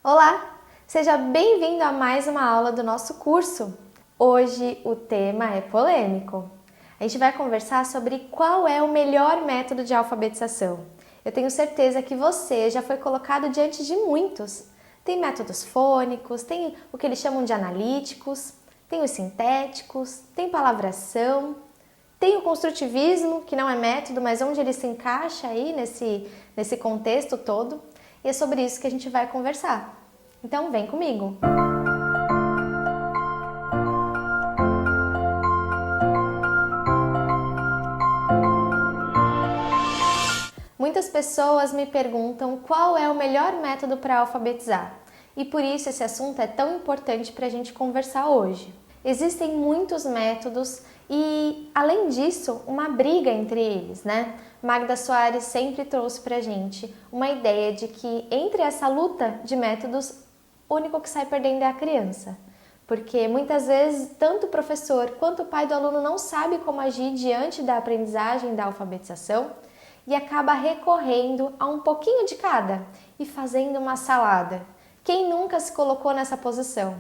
Olá! Seja bem-vindo a mais uma aula do nosso curso. Hoje o tema é polêmico. A gente vai conversar sobre qual é o melhor método de alfabetização. Eu tenho certeza que você já foi colocado diante de muitos. Tem métodos fônicos, tem o que eles chamam de analíticos, tem os sintéticos, tem palavração, tem o construtivismo, que não é método, mas onde ele se encaixa aí nesse contexto todo. E é sobre isso que a gente vai conversar. Então vem comigo! Muitas pessoas me perguntam qual é o melhor método para alfabetizar. E por isso esse assunto é tão importante para a gente conversar hoje. Existem muitos métodos e, além disso, uma briga entre eles, né? Magda Soares sempre trouxe pra gente uma ideia de que entre essa luta de métodos, o único que sai perdendo é a criança. Porque muitas vezes tanto o professor quanto o pai do aluno não sabe como agir diante da aprendizagem da alfabetização e acaba recorrendo a um pouquinho de cada e fazendo uma salada. Quem nunca se colocou nessa posição?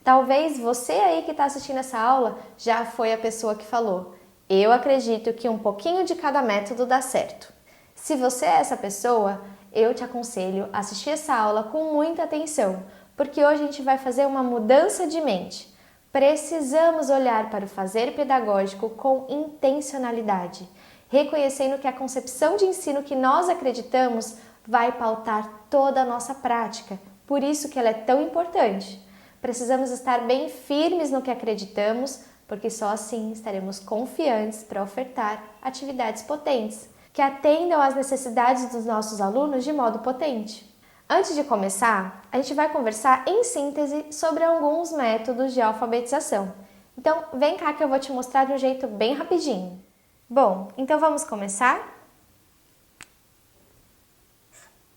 Talvez você aí que está assistindo essa aula já foi a pessoa que falou: eu acredito que um pouquinho de cada método dá certo. Se você é essa pessoa, eu te aconselho a assistir essa aula com muita atenção, porque hoje a gente vai fazer uma mudança de mente. Precisamos olhar para o fazer pedagógico com intencionalidade, reconhecendo que a concepção de ensino que nós acreditamos vai pautar toda a nossa prática, por isso que ela é tão importante. Precisamos estar bem firmes no que acreditamos, porque só assim estaremos confiantes para ofertar atividades potentes, que atendam às necessidades dos nossos alunos de modo potente. Antes de começar, a gente vai conversar em síntese sobre alguns métodos de alfabetização. Então, vem cá que eu vou te mostrar de um jeito bem rapidinho. Bom, então vamos começar?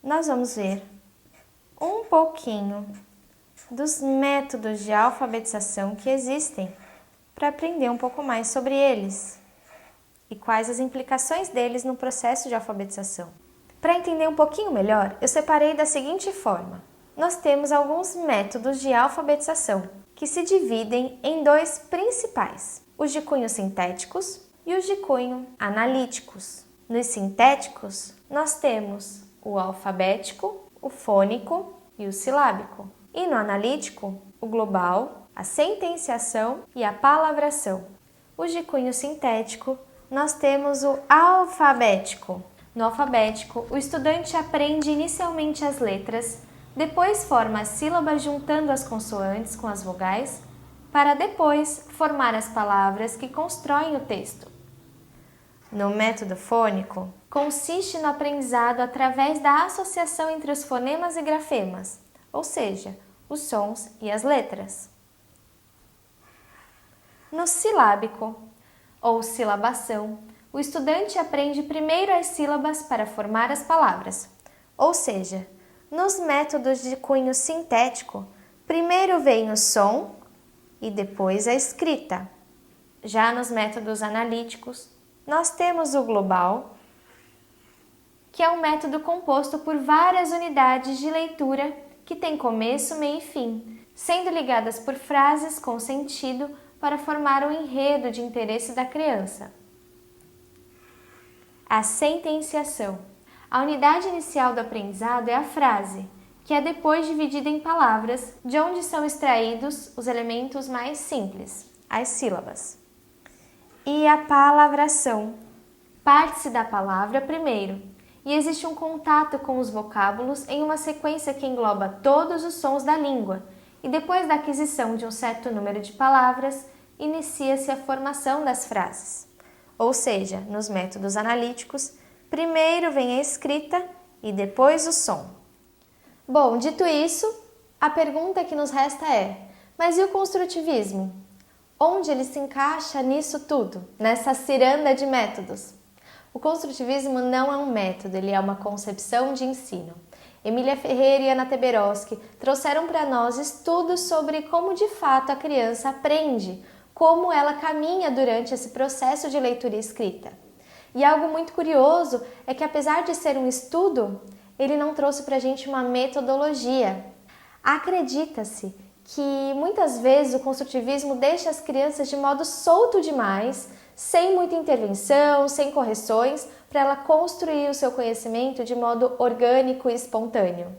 Nós vamos ver um pouquinho dos métodos de alfabetização que existem para aprender um pouco mais sobre eles e quais as implicações deles no processo de alfabetização. Para entender um pouquinho melhor, eu separei da seguinte forma. Nós temos alguns métodos de alfabetização que se dividem em dois principais, os de cunho sintéticos e os de cunho analíticos. Nos sintéticos, nós temos o alfabético, o fônico e o silábico. E no analítico, o global, a sentenciação e a palavração. Os de cunho sintético, nós temos o alfabético. No alfabético, o estudante aprende inicialmente as letras, depois forma as sílabas juntando as consoantes com as vogais, para depois formar as palavras que constroem o texto. No método fônico, consiste no aprendizado através da associação entre os fonemas e grafemas, ou seja, os sons e as letras. No silábico, ou silabação, o estudante aprende primeiro as sílabas para formar as palavras, ou seja, nos métodos de cunho sintético, primeiro vem o som e depois a escrita. Já nos métodos analíticos, nós temos o global, que é um método composto por várias unidades de leitura que tem começo, meio e fim, sendo ligadas por frases com sentido para formar o enredo de interesse da criança. A sentenciação. A unidade inicial do aprendizado é a frase, que é depois dividida em palavras, de onde são extraídos os elementos mais simples, as sílabas. E a palavração. Parte-se da palavra primeiro, e existe um contato com os vocábulos em uma sequência que engloba todos os sons da língua, e depois da aquisição de um certo número de palavras, inicia-se a formação das frases. Ou seja, nos métodos analíticos, primeiro vem a escrita e depois o som. Bom, dito isso, a pergunta que nos resta é: mas e o construtivismo? Onde ele se encaixa nisso tudo, nessa ciranda de métodos? O construtivismo não é um método, ele é uma concepção de ensino. Emília Ferreira e Ana Teberoski trouxeram para nós estudos sobre como de fato a criança aprende, como ela caminha durante esse processo de leitura e escrita. E algo muito curioso é que, apesar de ser um estudo, ele não trouxe para a gente uma metodologia. Acredita-se que muitas vezes o construtivismo deixa as crianças de modo solto demais, sem muita intervenção, sem correções, para ela construir o seu conhecimento de modo orgânico e espontâneo.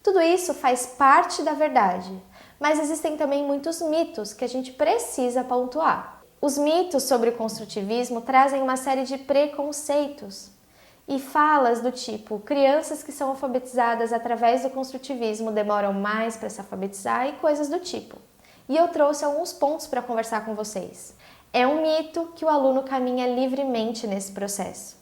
Tudo isso faz parte da verdade, mas existem também muitos mitos que a gente precisa pontuar. Os mitos sobre o construtivismo trazem uma série de preconceitos e falas do tipo: crianças que são alfabetizadas através do construtivismo demoram mais para se alfabetizar e coisas do tipo. E eu trouxe alguns pontos para conversar com vocês. É um mito que o aluno caminha livremente nesse processo.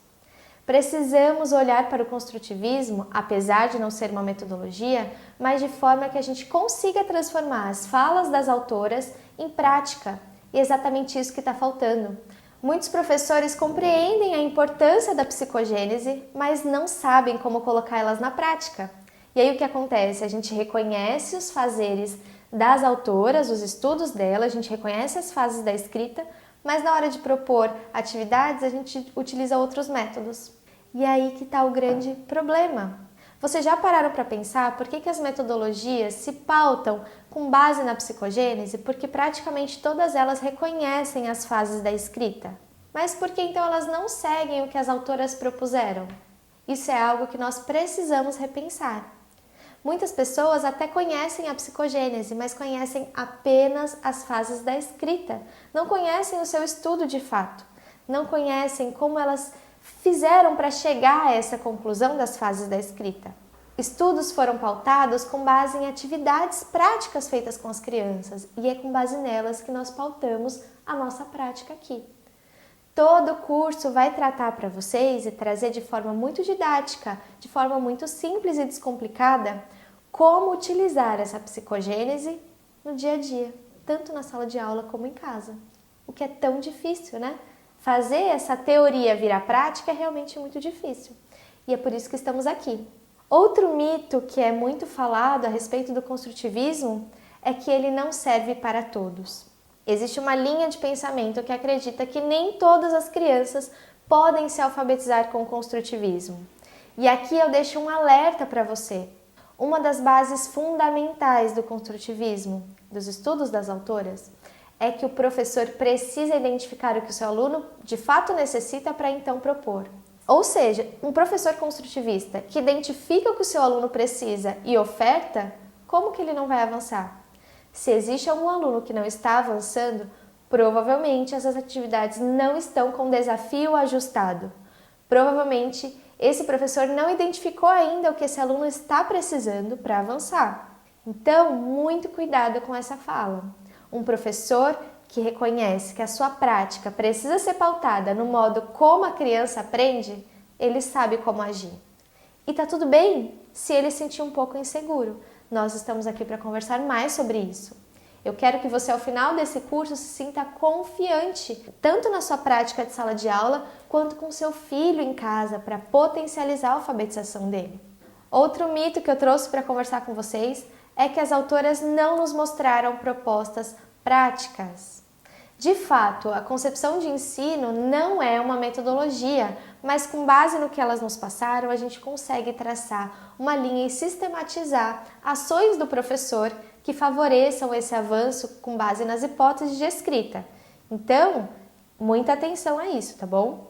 Precisamos olhar para o construtivismo, apesar de não ser uma metodologia, mas de forma que a gente consiga transformar as falas das autoras em prática. E é exatamente isso que está faltando. Muitos professores compreendem a importância da psicogênese, mas não sabem como colocar elas na prática. E aí o que acontece? A gente reconhece os fazeres das autoras, os estudos dela, a gente reconhece as fases da escrita, mas na hora de propor atividades a gente utiliza outros métodos. E aí que está o grande problema. Vocês já pararam para pensar por que as metodologias se pautam com base na psicogênese? Porque praticamente todas elas reconhecem as fases da escrita. Mas por que então elas não seguem o que as autoras propuseram? Isso é algo que nós precisamos repensar. Muitas pessoas até conhecem a psicogênese, mas conhecem apenas as fases da escrita. Não conhecem o seu estudo de fato. Não conhecem como elas fizeram para chegar a essa conclusão das fases da escrita. Estudos foram pautados com base em atividades práticas feitas com as crianças e é com base nelas que nós pautamos a nossa prática aqui. Todo curso vai tratar para vocês e trazer de forma muito didática, de forma muito simples e descomplicada, como utilizar essa psicogênese no dia a dia, tanto na sala de aula como em casa. O que é tão difícil, né? Fazer essa teoria virar prática é realmente muito difícil. E é por isso que estamos aqui. Outro mito que é muito falado a respeito do construtivismo é que ele não serve para todos. Existe uma linha de pensamento que acredita que nem todas as crianças podem se alfabetizar com o construtivismo. E aqui eu deixo um alerta para você. Uma das bases fundamentais do construtivismo, dos estudos das autoras, é que o professor precisa identificar o que o seu aluno de fato necessita para então propor. Ou seja, um professor construtivista que identifica o que o seu aluno precisa e oferta, como que ele não vai avançar? Se existe algum aluno que não está avançando, provavelmente essas atividades não estão com desafio ajustado. Provavelmente esse professor não identificou ainda o que esse aluno está precisando para avançar. Então, muito cuidado com essa fala. Um professor que reconhece que a sua prática precisa ser pautada no modo como a criança aprende, ele sabe como agir. E tá tudo bem se ele sentir um pouco inseguro. Nós estamos aqui para conversar mais sobre isso. Eu quero que você, ao final desse curso, se sinta confiante, tanto na sua prática de sala de aula, quanto com seu filho em casa, para potencializar a alfabetização dele. Outro mito que eu trouxe para conversar com vocês é que as autoras não nos mostraram propostas práticas. De fato, a concepção de ensino não é uma metodologia, mas com base no que elas nos passaram, a gente consegue traçar uma linha e sistematizar ações do professor que favoreçam esse avanço com base nas hipóteses de escrita. Então, muita atenção a isso, tá bom?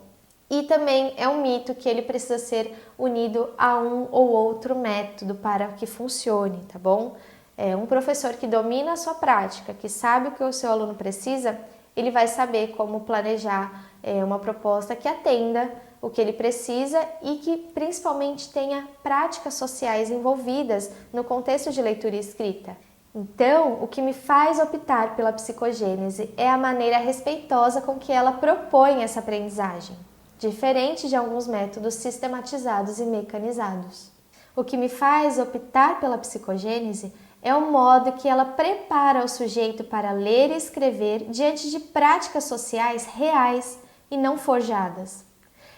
E também é um mito que ele precisa ser unido a um ou outro método para que funcione, tá bom? Um professor que domina a sua prática, que sabe o que o seu aluno precisa, ele vai saber como planejar uma proposta que atenda o que ele precisa e que principalmente tenha práticas sociais envolvidas no contexto de leitura e escrita. Então, o que me faz optar pela psicogênese é a maneira respeitosa com que ela propõe essa aprendizagem, diferente de alguns métodos sistematizados e mecanizados. O que me faz optar pela psicogênese é o modo que ela prepara o sujeito para ler e escrever diante de práticas sociais reais e não forjadas.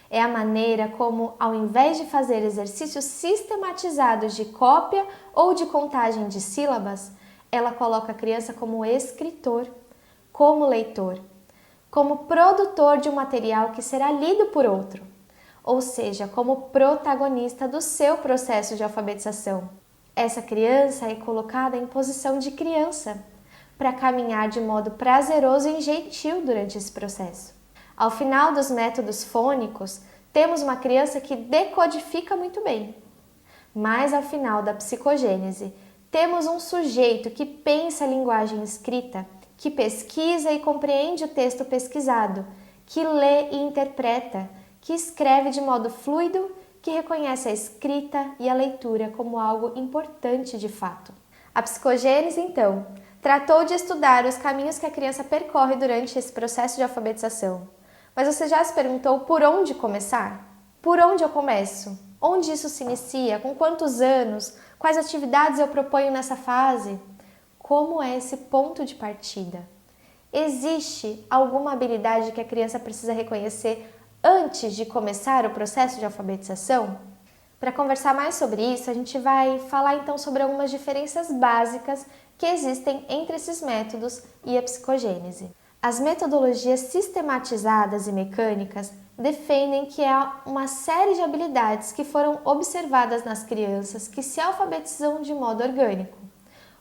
É a maneira como, ao invés de fazer exercícios sistematizados de cópia ou de contagem de sílabas, ela coloca a criança como escritor, como leitor, como produtor de um material que será lido por outro, ou seja, como protagonista do seu processo de alfabetização. Essa criança é colocada em posição de criança, para caminhar de modo prazeroso e gentil durante esse processo. Ao final dos métodos fônicos, temos uma criança que decodifica muito bem. Mas ao final da psicogênese, temos um sujeito que pensa a linguagem escrita, que pesquisa e compreende o texto pesquisado, que lê e interpreta, que escreve de modo fluido, que reconhece a escrita e a leitura como algo importante de fato. A psicogênese, então, tratou de estudar os caminhos que a criança percorre durante esse processo de alfabetização. Mas você já se perguntou por onde começar? Por onde eu começo? Onde isso se inicia? Com quantos anos? Quais atividades eu proponho nessa fase? Como é esse ponto de partida? Existe alguma habilidade que a criança precisa reconhecer antes de começar o processo de alfabetização? Para conversar mais sobre isso, a gente vai falar então sobre algumas diferenças básicas que existem entre esses métodos e a psicogênese. As metodologias sistematizadas e mecânicas defendem que há uma série de habilidades que foram observadas nas crianças que se alfabetizam de modo orgânico.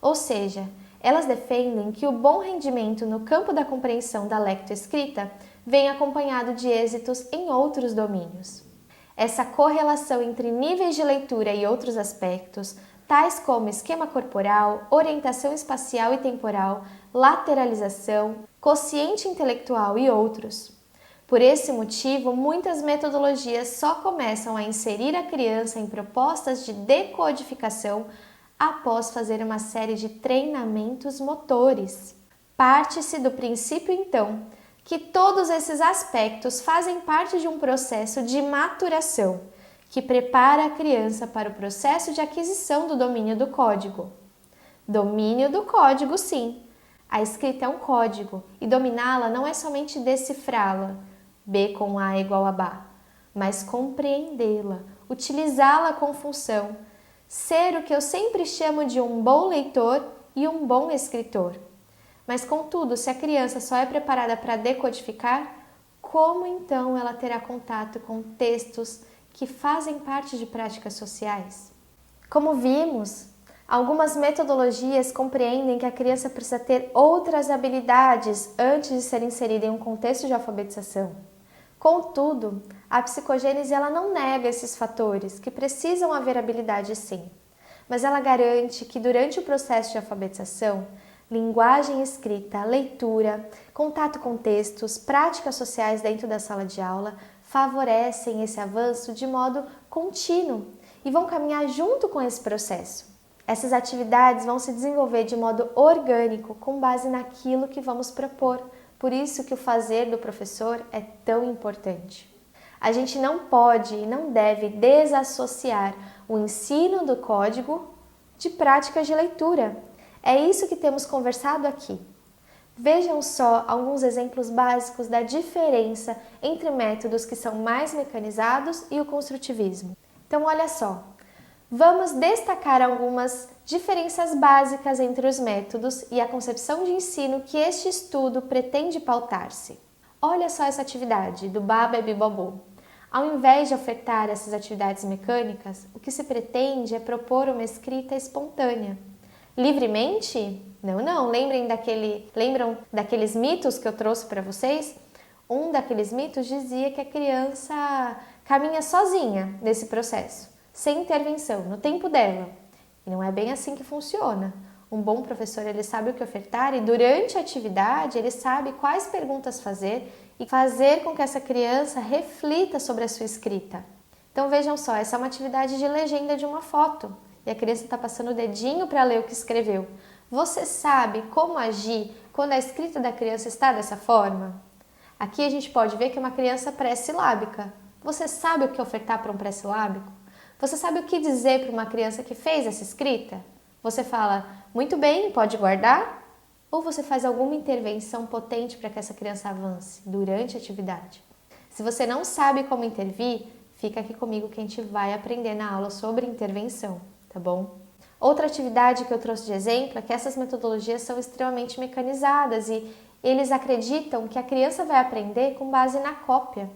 Ou seja, elas defendem que o bom rendimento no campo da compreensão da lectoescrita vem acompanhado de êxitos em outros domínios. Essa correlação entre níveis de leitura e outros aspectos, tais como esquema corporal, orientação espacial e temporal, lateralização, quociente intelectual e outros. Por esse motivo, muitas metodologias só começam a inserir a criança em propostas de decodificação após fazer uma série de treinamentos motores. Parte-se do princípio, então, que todos esses aspectos fazem parte de um processo de maturação, que prepara a criança para o processo de aquisição do domínio do código. Domínio do código, sim. A escrita é um código e dominá-la não é somente decifrá-la, B com A igual a Bá, mas compreendê-la, utilizá-la com função, ser o que eu sempre chamo de um bom leitor e um bom escritor. Mas, contudo, se a criança só é preparada para decodificar, como então ela terá contato com textos que fazem parte de práticas sociais? Como vimos, algumas metodologias compreendem que a criança precisa ter outras habilidades antes de ser inserida em um contexto de alfabetização. Contudo, a psicogênese ela não nega esses fatores, que precisam haver habilidade sim, mas ela garante que durante o processo de alfabetização, linguagem escrita, leitura, contato com textos, práticas sociais dentro da sala de aula favorecem esse avanço de modo contínuo e vão caminhar junto com esse processo. Essas atividades vão se desenvolver de modo orgânico, com base naquilo que vamos propor. Por isso que o fazer do professor é tão importante. A gente não pode e não deve desassociar o ensino do código de práticas de leitura. É isso que temos conversado aqui. Vejam só alguns exemplos básicos da diferença entre métodos que são mais mecanizados e o construtivismo. Então, olha só. Vamos destacar algumas diferenças básicas entre os métodos e a concepção de ensino que este estudo pretende pautar-se. Olha só essa atividade do Baba Bibobô. Ao invés de ofertar essas atividades mecânicas, o que se pretende é propor uma escrita espontânea. Livremente? Não. Lembram daqueles mitos que eu trouxe para vocês? Um daqueles mitos dizia que a criança caminha sozinha nesse processo, sem intervenção, no tempo dela. E não é bem assim que funciona. Um bom professor, ele sabe o que ofertar e durante a atividade ele sabe quais perguntas fazer e fazer com que essa criança reflita sobre a sua escrita. Então vejam só, essa é uma atividade de legenda de uma foto e a criança está passando o dedinho para ler o que escreveu. Você sabe como agir quando a escrita da criança está dessa forma? Aqui a gente pode ver que é uma criança pré-silábica. Você sabe o que ofertar para um pré-silábico? Você sabe o que dizer para uma criança que fez essa escrita? Você fala, muito bem, pode guardar? Ou você faz alguma intervenção potente para que essa criança avance durante a atividade? Se você não sabe como intervir, fica aqui comigo que a gente vai aprender na aula sobre intervenção, tá bom? Outra atividade que eu trouxe de exemplo é que essas metodologias são extremamente mecanizadas e eles acreditam que a criança vai aprender com base na cópia,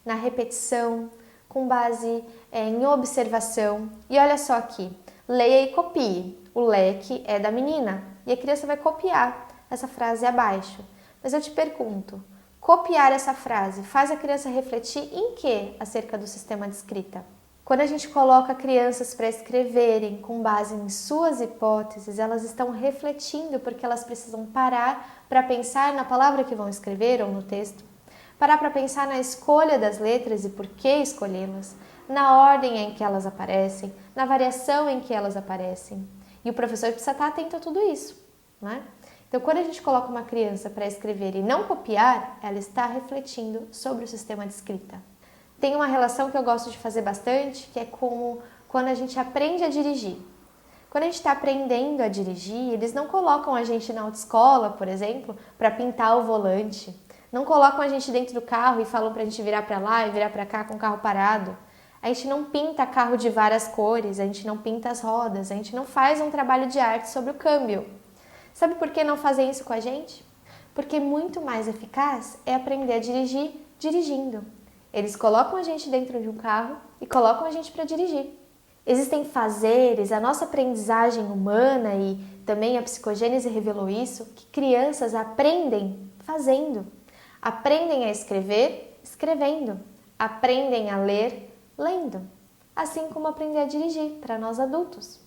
na repetição, com base em observação. E olha só aqui, leia e copie. O leque é da menina. E a criança vai copiar essa frase abaixo. Mas eu te pergunto, copiar essa frase faz a criança refletir em quê acerca do sistema de escrita? Quando a gente coloca crianças para escreverem com base em suas hipóteses, elas estão refletindo porque elas precisam parar para pensar na palavra que vão escrever ou no texto, parar para pensar na escolha das letras e por que escolhê-las, na ordem em que elas aparecem, na variação em que elas aparecem. E o professor precisa estar atento a tudo isso, né? Então, quando a gente coloca uma criança para escrever e não copiar, ela está refletindo sobre o sistema de escrita. Tem uma relação que eu gosto de fazer bastante, que é como quando a gente aprende a dirigir. Quando a gente está aprendendo a dirigir, eles não colocam a gente na autoescola, por exemplo, para pintar o volante. Não colocam a gente dentro do carro e falam para a gente virar para lá e virar para cá com o carro parado. A gente não pinta carro de várias cores, a gente não pinta as rodas, a gente não faz um trabalho de arte sobre o câmbio. Sabe por que não fazem isso com a gente? Porque muito mais eficaz é aprender a dirigir dirigindo. Eles colocam a gente dentro de um carro e colocam a gente para dirigir. Existem fazeres, a nossa aprendizagem humana e também a psicogênese revelou isso, que crianças aprendem fazendo. Aprendem a escrever, escrevendo. Aprendem a ler, lendo. Assim como aprender a dirigir para nós adultos.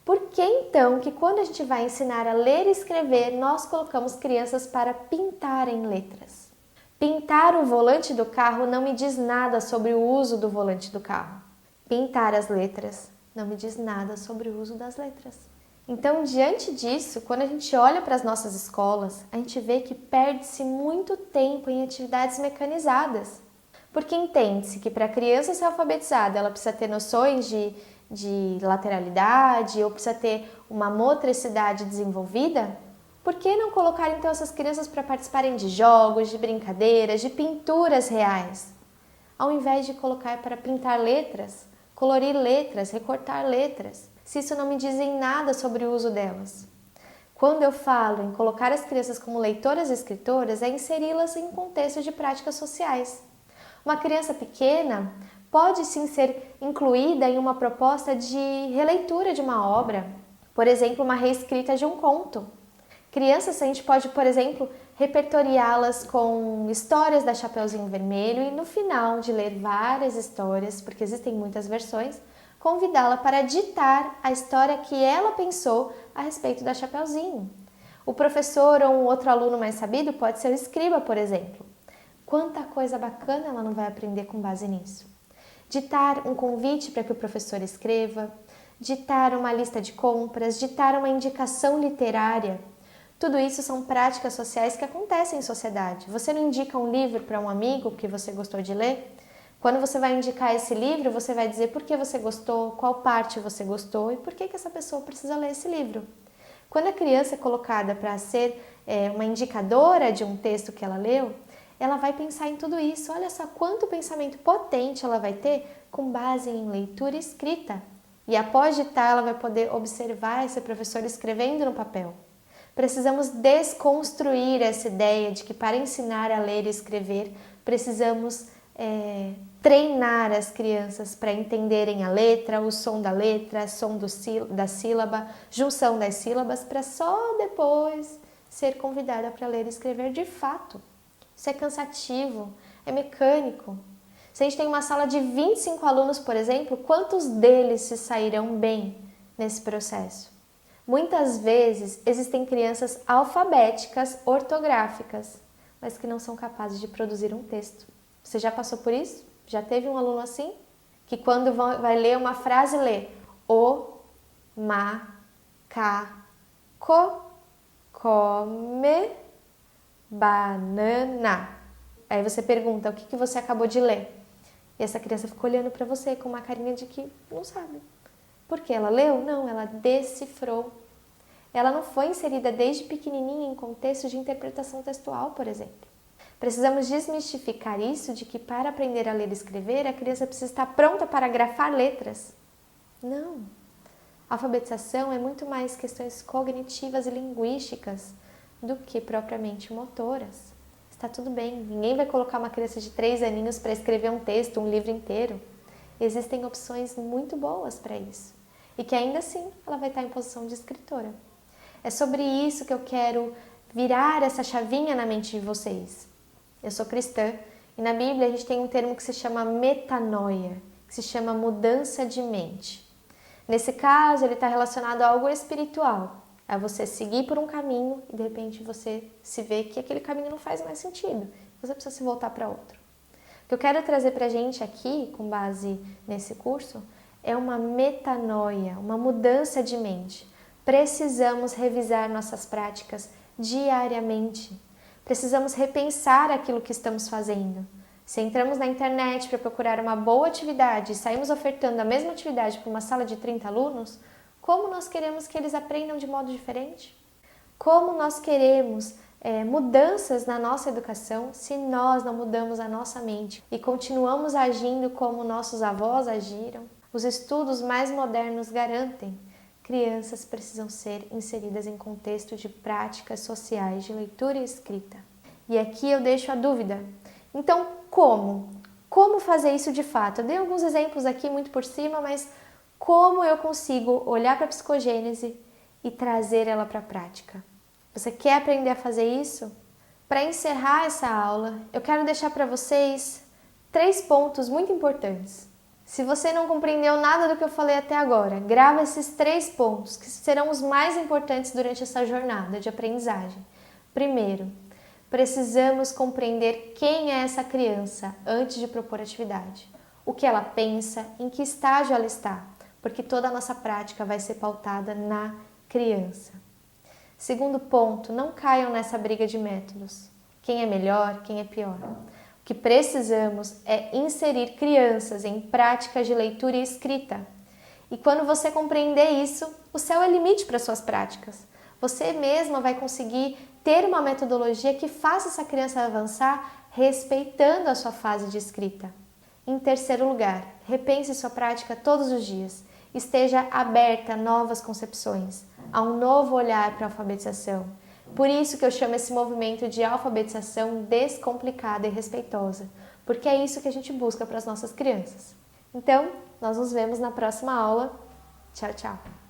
Por que então que quando a gente vai ensinar a ler e escrever, nós colocamos crianças para pintarem letras? Pintar o volante do carro não me diz nada sobre o uso do volante do carro. Pintar as letras não me diz nada sobre o uso das letras. Então, diante disso, quando a gente olha para as nossas escolas, a gente vê que perde-se muito tempo em atividades mecanizadas. Porque entende-se que para a criança ser alfabetizada, ela precisa ter noções de lateralidade ou precisa ter uma motricidade desenvolvida. Por que não colocar então essas crianças para participarem de jogos, de brincadeiras, de pinturas reais? Ao invés de colocar para pintar letras, colorir letras, recortar letras, se isso não me dizem nada sobre o uso delas. Quando eu falo em colocar as crianças como leitoras e escritoras, é inseri-las em contextos de práticas sociais. Uma criança pequena pode sim ser incluída em uma proposta de releitura de uma obra, por exemplo, uma reescrita de um conto. Crianças, a gente pode, por exemplo, repertoriá-las com histórias da Chapeuzinho Vermelho e no final de ler várias histórias, porque existem muitas versões, convidá-la para ditar a história que ela pensou a respeito da Chapeuzinho. O professor ou um outro aluno mais sabido pode ser o escriba, por exemplo. Quanta coisa bacana ela não vai aprender com base nisso. Ditar um convite para que o professor escreva, ditar uma lista de compras, ditar uma indicação literária. Tudo isso são práticas sociais que acontecem em sociedade. Você não indica um livro para um amigo que você gostou de ler? Quando você vai indicar esse livro, você vai dizer por que você gostou, qual parte você gostou e por que essa pessoa precisa ler esse livro. Quando a criança é colocada para ser uma indicadora de um texto que ela leu, ela vai pensar em tudo isso. Olha só quanto pensamento potente ela vai ter com base em leitura e escrita. E após ditar, ela vai poder observar esse professor escrevendo no papel. Precisamos desconstruir essa ideia de que para ensinar a ler e escrever, precisamos treinar as crianças para entenderem a letra, o som da letra, som da sílaba, junção das sílabas, para só depois ser convidada para ler e escrever de fato. Isso é cansativo, é mecânico. Se a gente tem uma sala de 25 alunos, por exemplo, quantos deles se sairão bem nesse processo? Muitas vezes existem crianças alfabéticas, ortográficas, mas que não são capazes de produzir um texto. Você já passou por isso? Já teve um aluno assim? Que quando vai ler uma frase, lê o, ma, ca, co, come, banana. Aí você pergunta, o que você acabou de ler? E essa criança fica olhando para você com uma carinha de que não sabe. Por que ela leu? Não, ela decifrou. Ela não foi inserida desde pequenininha em contextos de interpretação textual, por exemplo. Precisamos desmistificar isso de que para aprender a ler e escrever, a criança precisa estar pronta para grafar letras. Não. A alfabetização é muito mais questões cognitivas e linguísticas do que propriamente motoras. Está tudo bem, ninguém vai colocar uma criança de 3 aninhos para escrever um texto, um livro inteiro. Existem opções muito boas para isso. e que ainda assim ela vai estar em posição de escritora. É sobre isso que eu quero virar essa chavinha na mente de vocês. Eu sou cristã e na Bíblia a gente tem um termo que se chama metanoia, que se chama mudança de mente. Nesse caso, ele está relacionado a algo espiritual, a você seguir por um caminho e de repente você se vê que aquele caminho não faz mais sentido, você precisa se voltar para outro. O que eu quero trazer para a gente aqui, com base nesse curso, é uma metanoia, uma mudança de mente. Precisamos revisar nossas práticas diariamente. Precisamos repensar aquilo que estamos fazendo. Se entramos na internet para procurar uma boa atividade e saímos ofertando a mesma atividade para uma sala de 30 alunos, como nós queremos que eles aprendam de modo diferente? Como nós queremos mudanças na nossa educação se nós não mudamos a nossa mente e continuamos agindo como nossos avós agiram? Os estudos mais modernos garantem crianças precisam ser inseridas em contexto de práticas sociais de leitura e escrita. E aqui eu deixo a dúvida. Então, como? Como fazer isso de fato? Eu dei alguns exemplos aqui muito por cima, mas como eu consigo olhar para a psicogênese e trazer ela para a prática? Você quer aprender a fazer isso? Para encerrar essa aula, eu quero deixar para vocês 3 pontos muito importantes. Se você não compreendeu nada do que eu falei até agora, grava esses 3 pontos que serão os mais importantes durante essa jornada de aprendizagem. Primeiro, precisamos compreender quem é essa criança antes de propor atividade. O que ela pensa, em que estágio ela está, porque toda a nossa prática vai ser pautada na criança. Segundo ponto, não caiam nessa briga de métodos. Quem é melhor, quem é pior. O que precisamos é inserir crianças em práticas de leitura e escrita. E quando você compreender isso, o céu é limite para suas práticas. Você mesma vai conseguir ter uma metodologia que faça essa criança avançar respeitando a sua fase de escrita. Em terceiro lugar, repense sua prática todos os dias. Esteja aberta a novas concepções, a um novo olhar para a alfabetização. Por isso que eu chamo esse movimento de alfabetização descomplicada e respeitosa, porque é isso que a gente busca para as nossas crianças. Então, nós nos vemos na próxima aula. Tchau, tchau!